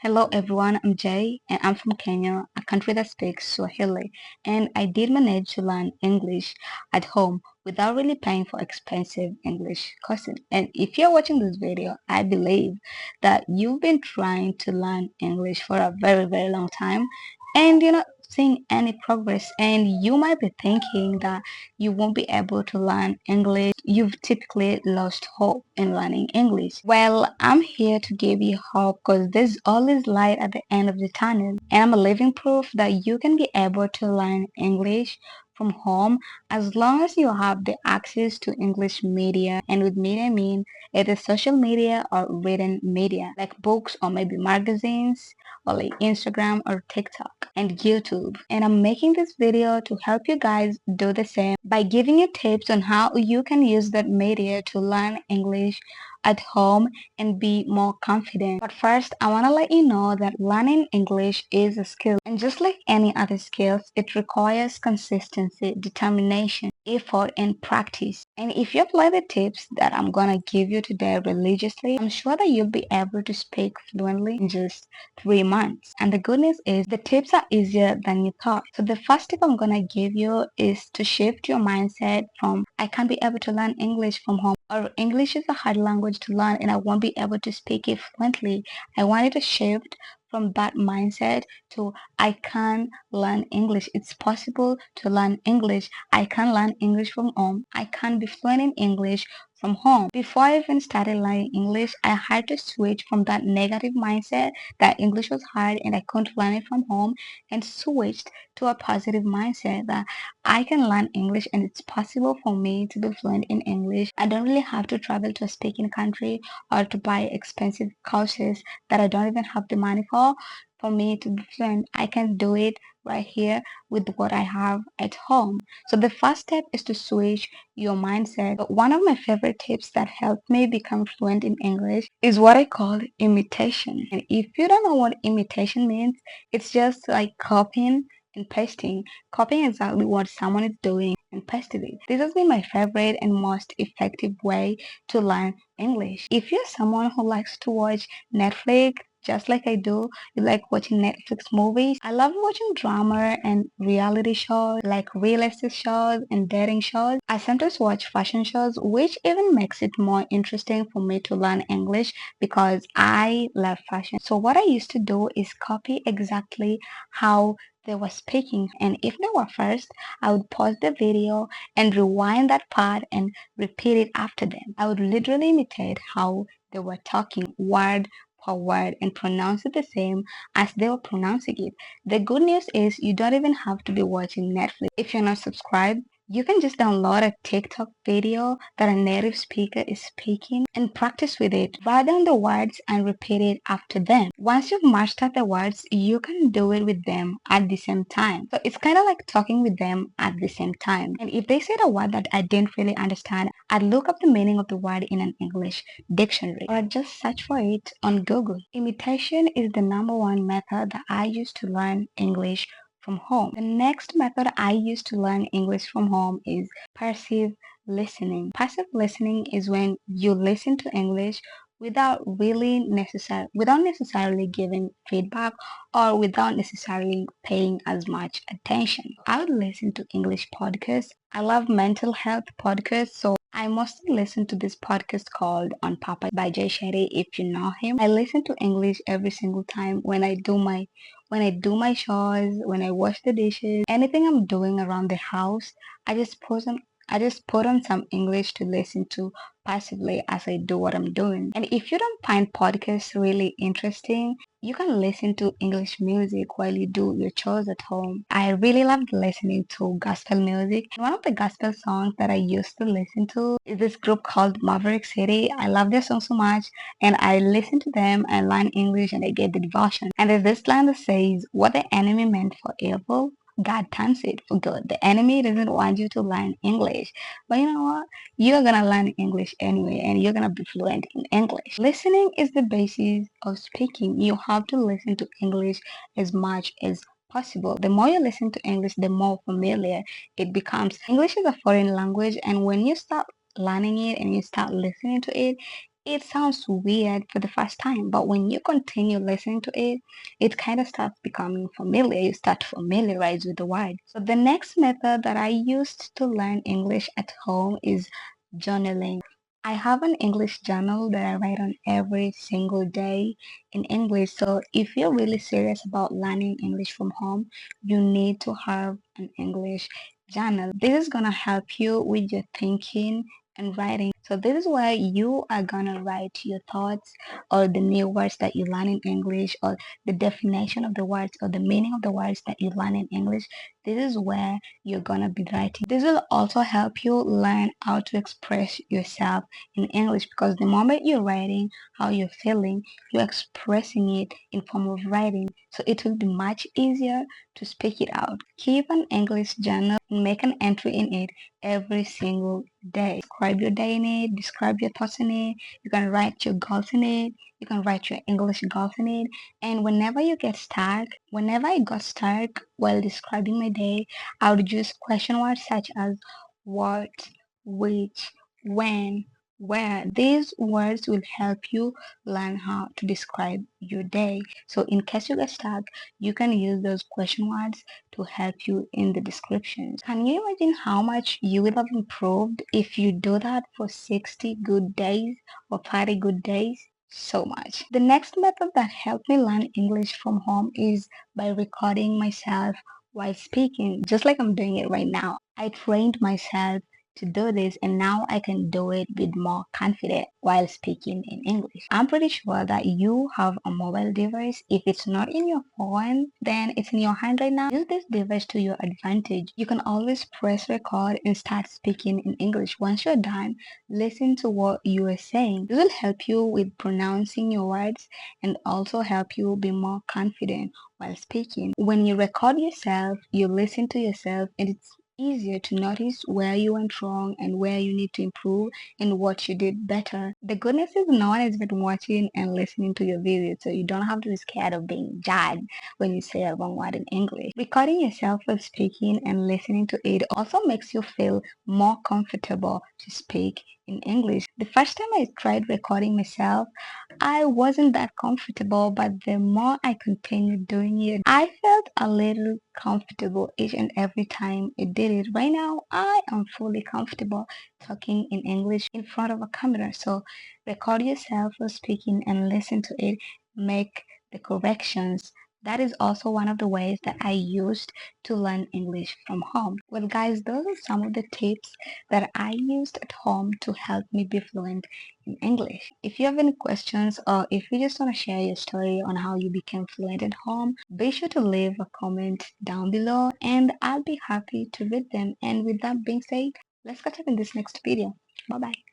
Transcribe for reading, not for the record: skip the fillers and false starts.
Hello everyone, I'm Jay and I'm from Kenya, a country that speaks Swahili, and I did manage to learn English at home without really paying for expensive English courses. And if you're watching this video, I believe that you've been trying to learn English for a very long time and you're not seeing any progress, and you might be thinking that you won't be able to learn English. You've typically lost hope in learning English. Well, I'm here to give you hope because there's always light at the end of the tunnel. And I'm a living proof that you can be able to learn English from home as long as you have the access to English media. And with media, I mean either social media or written media, like books or maybe magazines or like Instagram or TikTok and YouTube. And I'm making this video to help you guys do the same by giving you tips on how you can use that media to learn English at home and be more confident. But first, I want to let you know that learning English is a skill, and just like any other skills, it requires consistency, determination, effort, and practice. And if you apply the tips that I'm gonna give you today religiously, I'm sure that you'll be able to speak fluently in just 3 months. And the good news is the tips are easier than you thought. So the first tip I'm gonna give you is to shift your mindset from I can't be able to learn English from home, or English is a hard language to learn and I won't be able to speak it fluently. I wanted to shift from that mindset to I can learn English. It's possible to learn English. I can learn English from home. I can be fluent in English from home. Before I even started learning English, I had to switch from that negative mindset that English was hard and I couldn't learn it from home, and switched to a positive mindset that I can learn English and it's possible for me to be fluent in English. I don't really have to travel to a speaking country or to buy expensive courses that I don't even have the money for me to be fluent. I can do it right here with what I have at home. So the first step is to switch your mindset. But one of my favorite tips that helped me become fluent in English is what I call imitation. And if you don't know what imitation means, it's just like copying and pasting. Copying exactly what someone is doing and pasting it. This has been my favorite and most effective way to learn English. If you're someone who likes to watch Netflix, just like I do, you like watching Netflix movies. I love watching drama and reality shows, like real estate shows and dating shows. I sometimes watch fashion shows, which even makes it more interesting for me to learn English because I love fashion. So what I used to do is copy exactly how they were speaking, and if they were first, I would pause the video and rewind that part and repeat it after them. I would literally imitate how they were talking word per word and pronounce it the same as they were pronouncing it. The good news is you don't even have to be watching Netflix. If you're not subscribed, you can just download a TikTok video that a native speaker is speaking and practice with it. Write down the words and repeat it after them. Once you've mastered the words, you can do it with them at the same time. So it's kind of like talking with them at the same time. And if they said a word that I didn't really understand, I'd look up the meaning of the word in an English dictionary or just search for it on Google. Imitation is the number one method that I use to learn English from home. The next method I use to learn English from home is passive listening. Passive listening is when you listen to English without necessarily giving feedback or without necessarily paying as much attention. I would listen to English podcasts. I love mental health podcasts, so I mostly listen to this podcast called On Papa by Jay Shetty, if you know him. I listen to English every single time when I do my chores, when I wash the dishes, anything I'm doing around the house, I just put on some English to listen to passively as I do what I'm doing. And if you don't find podcasts really interesting, you can listen to English music while you do your chores at home. I really loved listening to gospel music. One of the gospel songs that I used to listen to is this group called Maverick City. I love their song so much, and I listen to them and learn English and I get the devotion. And there's this line that says, what the enemy meant for evil, God turns it for good. The enemy doesn't want you to learn English. But you know what? You're gonna learn English anyway and you're gonna be fluent in English. Listening is the basis of speaking. You have to listen to English as much as possible. The more you listen to English, the more familiar it becomes. English is a foreign language, and when you start learning it and you start listening to it, It sounds weird for the first time, but when you continue listening to it, it kind of starts becoming familiar. You start to familiarize with the word. So the next method that I used to learn English at home is journaling. I have an English journal that I write on every single day in English. So if you're really serious about learning English from home, you need to have an English journal. This is gonna help you with your thinking and writing. So this is where you are gonna write your thoughts or the new words that you learn in English or the definition of the words or the meaning of the words that you learn in English. This is where you're gonna be writing. This will also help you learn how to express yourself in English because the moment you're writing how you're feeling, you're expressing it in form of writing. So it will be much easier to speak it out. Keep an English journal and make an entry in it every single day. Describe your day in it, describe your thoughts in it. You can write your goals in it. You can write your English goals in it. And whenever I got stuck while describing my day, I would use question words such as what, which, when, where. These words will help you learn how to describe your day. So in case you get stuck, you can use those question words to help you in the descriptions. Can you imagine how much you will have improved if you do that for 60 good days or 30 good days? So much. The next method that helped me learn English from home is by recording myself while speaking, just like I'm doing it right now. I trained myself to do this and now I can do it with more confidence while speaking in English. I'm pretty sure that you have a mobile device. If it's not in your phone, then it's in your hand right now. Use this device to your advantage. You can always press record and start speaking in English. Once you're done, listen to what you are saying. This will help you with pronouncing your words and also help you be more confident while speaking. When you record yourself, you listen to yourself and it's easier to notice where you went wrong and where you need to improve and what you did better. The goodness is no one has been watching and listening to your video, so you don't have to be scared of being judged when you say a wrong word in English. Recording yourself while speaking and listening to it also makes you feel more comfortable to speak in English. The first time I tried recording myself, I wasn't that comfortable, but the more I continued doing it, I felt a little comfortable each and every time I did it. Right now, I am fully comfortable talking in English in front of a camera. So record yourself while speaking and listen to it, make the corrections. That is also one of the ways that I used to learn English from home. Well, guys, those are some of the tips that I used at home to help me be fluent in English. If you have any questions or if you just want to share your story on how you became fluent at home, be sure to leave a comment down below and I'll be happy to read them. And with that being said, let's catch up in this next video. Bye bye.